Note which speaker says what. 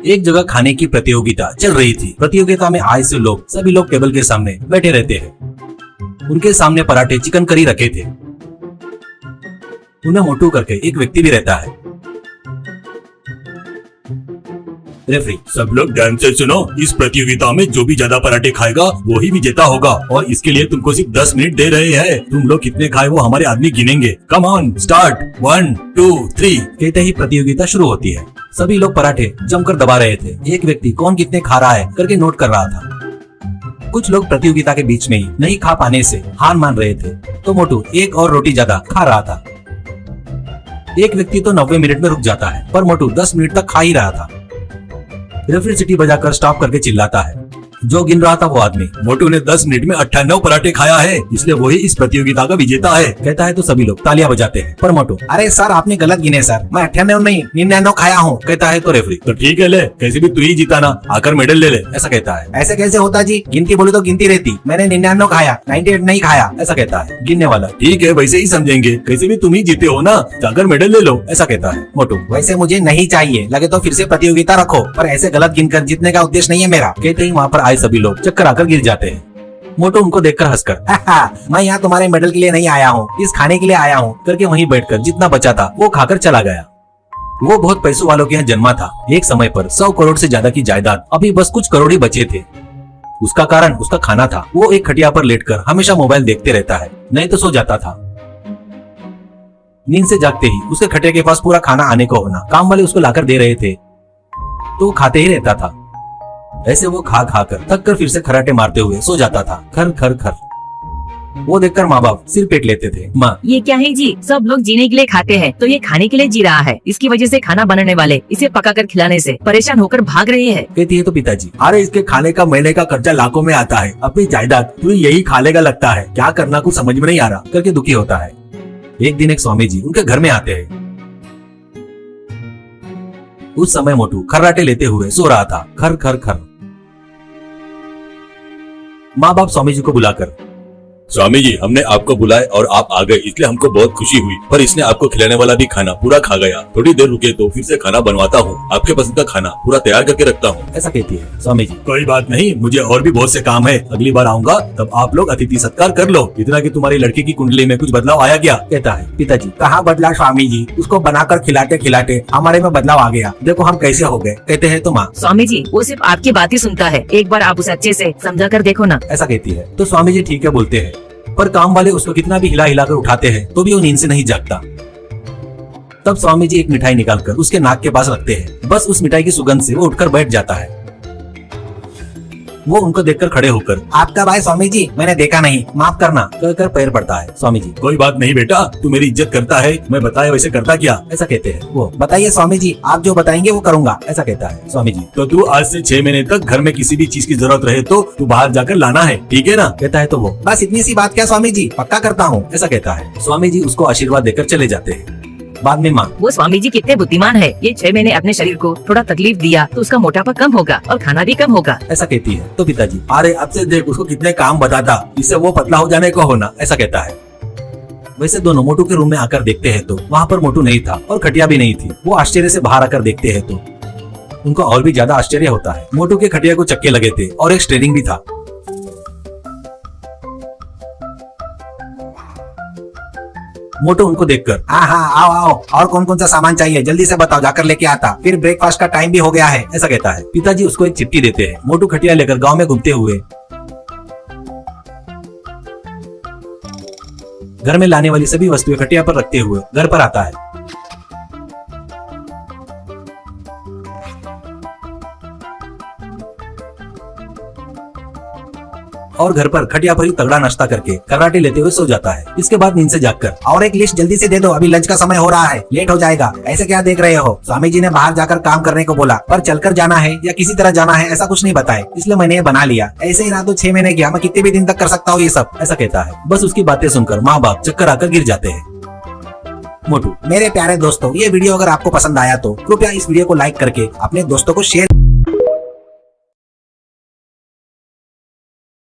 Speaker 1: एक जगह खाने की प्रतियोगिता चल रही थी। प्रतियोगिता में आए से लोग सभी लोग टेबल के सामने बैठे रहते हैं। उनके सामने पराठे चिकन करी रखे थे। उन्हें मोटू करके एक व्यक्ति भी रहता है। रेफरी,
Speaker 2: सब लोग ध्यान से सुनो। इस प्रतियोगिता में जो भी ज्यादा पराठे खाएगा वो ही विजेता होगा और इसके लिए तुमको सिर्फ 10 मिनट दे रहे हैं। तुम लोग कितने खाए वो हमारे आदमी गिनेंगे। कम ऑन स्टार्ट 1 2 3
Speaker 1: कहते ही प्रतियोगिता शुरू होती है। सभी लोग पराठे जमकर दबा रहे थे। एक व्यक्ति कौन कितने खा रहा है करके नोट कर रहा था। कुछ लोग प्रतियोगिता के बीच में ही नहीं खा पाने से हार मान रहे थे, तो मोटू एक और रोटी ज्यादा खा रहा था। एक व्यक्ति तो 90 मिनट में रुक जाता है, पर मोटू 10 मिनट तक खा ही रहा था। रेफरी सीटी बजाकर स्टॉप करके चिल्लाता है। जो गिन रहा था वो आदमी,
Speaker 2: मोटू ने 10 मिनट में 98 पराठे खाया है, इसलिए वही इस प्रतियोगिता का विजेता है।
Speaker 1: कहता है तो सभी लोग तालियां बजाते हैं। पर मोटू, अरे सर आपने गलत गिने सर, मैं 98 नहीं 99 खाया हूँ। कहता है तो रेफरी,
Speaker 2: तो ठीक है ले, कैसे भी तू ही जीता ना, आकर मेडल ले ले।
Speaker 1: ऐसा कहता है। ऐसे कैसे होता जी, गिनती बोली तो गिनती रहती, मैंने 99 खाया 98 नहीं खाया। ऐसा कहता है गिनने वाला।
Speaker 2: ठीक है वैसे ही समझेंगे, कैसे भी तुम ही जीते हो ना, जाकर मेडल ले लो।
Speaker 1: ऐसा कहता है मोटू। वैसे मुझे नहीं चाहिए, लगे तो फिर से प्रतियोगिता रखो, पर ऐसे गलत गिनकर जीतने का उद्देश्य नहीं है मेरा। कहते ही वहाँ पर आए सभी लोग चक्कर आकर गिर जाते हैं। मोटू उनको देखकर हंसकर, मैं यहाँ तुम्हारे मेडल के लिए नहीं आया हूँ, इस खाने के लिए आया हूँ करके वहीं बैठकर जितना बचा था वो खाकर चला गया। वो बहुत पैसों वालों के यहाँ जन्मा था। एक समय पर 100 करोड़ से ज्यादा की जायदाद अभी बस कुछ करोड़ ही बचे थे। उसका कारण उसका खाना था। वो एक खटिया पर लेटकर हमेशा मोबाइल देखते रहता है, नहीं तो सो जाता था। नींद से जागते ही उसके खटिया के पास पूरा खाना आने को होना, काम वाले उसको लाकर दे रहे थे तो वो खाते ही रहता था। ऐसे वो खा खा कर थक कर फिर से खराटे मारते हुए सो जाता था। खर खर खर। वो देखकर माँ बाप सिर पेट लेते थे। माँ,
Speaker 3: ये क्या है जी, सब लोग जीने के लिए खाते हैं तो ये खाने के लिए जी रहा है। इसकी वजह से खाना बनाने वाले इसे पकाकर खिलाने से परेशान होकर भाग रहे हैं।
Speaker 1: कहती है तो पिताजी,
Speaker 2: अरे इसके खाने का महीने का खर्चा लाखों में आता है, अपनी जायदाद तू यही खा लेगा लगता है, क्या करना कुछ समझ में नहीं आ रहा
Speaker 1: करके दुखी होता है। एक दिन एक स्वामी जी उनके घर में आते हैं। उस समय मोटू खर्राटे लेते हुए सो रहा था। खर खर खर। माँ बाप स्वामी जी को बुलाकर,
Speaker 2: स्वामी जी हमने आपको बुलाए और आप आ गए, इसलिए हमको बहुत खुशी हुई, पर इसने आपको खिलाने वाला भी खाना पूरा खा गया। थोड़ी देर रुके तो फिर से खाना बनवाता हूँ, आपके पसंद का खाना पूरा तैयार करके रखता हूँ।
Speaker 1: ऐसा कहती है स्वामी जी।
Speaker 2: कोई बात नहीं, मुझे और भी बहुत से काम है, अगली बार आऊंगा तब आप लोग अतिथि सत्कार कर लो। इतना कि तुम्हारी लड़की की कुंडली में कुछ बदलाव आया क्या?
Speaker 1: कहता है पिताजी,
Speaker 4: कहाँ बदला स्वामी जी, उसको बनाकर खिलाते खिलाते हमारे में बदलाव आ गया, देखो हम कैसे हो गए।
Speaker 1: कहते हैं तो माँ,
Speaker 3: स्वामी जी वो सिर्फ आपकी बात ही सुनता है, एक बार आप उसे अच्छे से समझा कर देखो ना।
Speaker 1: ऐसा कहती है तो स्वामी जी ठीक है बोलते हैं, पर काम वाले उसको कितना भी हिला हिला कर उठाते हैं तो भी वो नींद से नहीं जागता। तब स्वामी जी एक मिठाई निकालकर उसके नाक के पास रखते हैं। बस उस मिठाई की सुगंध से वो उठकर बैठ जाता है। वो उनको देखकर खड़े होकर,
Speaker 4: आपका भाई स्वामी जी, मैंने देखा नहीं, माफ करना
Speaker 1: कहकर पैर पड़ता है। स्वामी जी,
Speaker 2: कोई बात नहीं बेटा, तू मेरी इज्जत करता है, मैं बताया वैसे करता क्या?
Speaker 1: ऐसा कहते हैं वो।
Speaker 4: बताइए स्वामी जी, आप जो बताएंगे वो करूँगा।
Speaker 1: ऐसा कहता है स्वामी जी।
Speaker 2: तो तू आज से 6 महीने तक घर में किसी भी चीज की जरूरत रहे तो तू बाहर जाकर लाना है, ठीक है ना?
Speaker 1: कहता है तो वो।
Speaker 4: बस इतनी सी बात क्या स्वामी जी, पक्का करता हूँ।
Speaker 1: ऐसा कहता है। स्वामी जी उसको आशीर्वाद देकर चले जाते हैं। बाद में माँ,
Speaker 3: वो स्वामी जी कितने बुद्धिमान है, ये 6 महीने अपने शरीर को थोड़ा तकलीफ दिया तो उसका मोटापा कम होगा और खाना भी कम होगा।
Speaker 1: ऐसा कहती है तो पिताजी,
Speaker 2: अरे अब से देख उसको कितने काम बताता, इससे वो पतला हो जाने को होना।
Speaker 1: ऐसा कहता है। वैसे दोनों मोटू के रूम में आकर देखते हैं तो वहाँ पर मोटू नहीं था और खटिया भी नहीं थी। वो आश्चर्य से बाहर आकर देखते हैं तो उनको और भी ज्यादा आश्चर्य होता है। मोटू के खटिया को चक्के लगे थे और एक स्टीयरिंग भी था। मोटू उनको देखकर,
Speaker 4: हाँ आओ आओ, और कौन कौन सा सामान चाहिए जल्दी से बताओ, जाकर लेके आता, फिर ब्रेकफास्ट का टाइम भी हो गया है।
Speaker 1: ऐसा कहता है। पिताजी उसको एक चिट्ठी देते हैं। मोटू खटिया लेकर गांव में घूमते हुए घर में लाने वाली सभी वस्तुएं खटिया पर रखते हुए घर पर आता है। और घर पर खटिया पर ही तगड़ा नाश्ता करके कराटे लेते हुए सो जाता है। इसके बाद नींद से जागकर,
Speaker 4: और एक लिस्ट जल्दी से दे दो, अभी लंच का समय हो रहा है, लेट हो जाएगा। ऐसे क्या देख रहे हो, स्वामी जी ने बाहर जाकर काम करने को बोला, पर चलकर जाना है या किसी तरह जाना है ऐसा कुछ नहीं बताए, इसलिए मैंने ये बना लिया। ऐसे ही रहा तो 6 महीने गया, मैं कितने भी दिन तक कर सकता हूँ ये सब।
Speaker 1: ऐसा कहता है। बस उसकी बातें सुनकर माँ बाप चक्कर आकर गिर जाते हैं। मोटू,
Speaker 4: मेरे प्यारे दोस्तों, ये वीडियो अगर आपको पसंद आया तो कृपया इस वीडियो को लाइक करके अपने दोस्तों को शेयर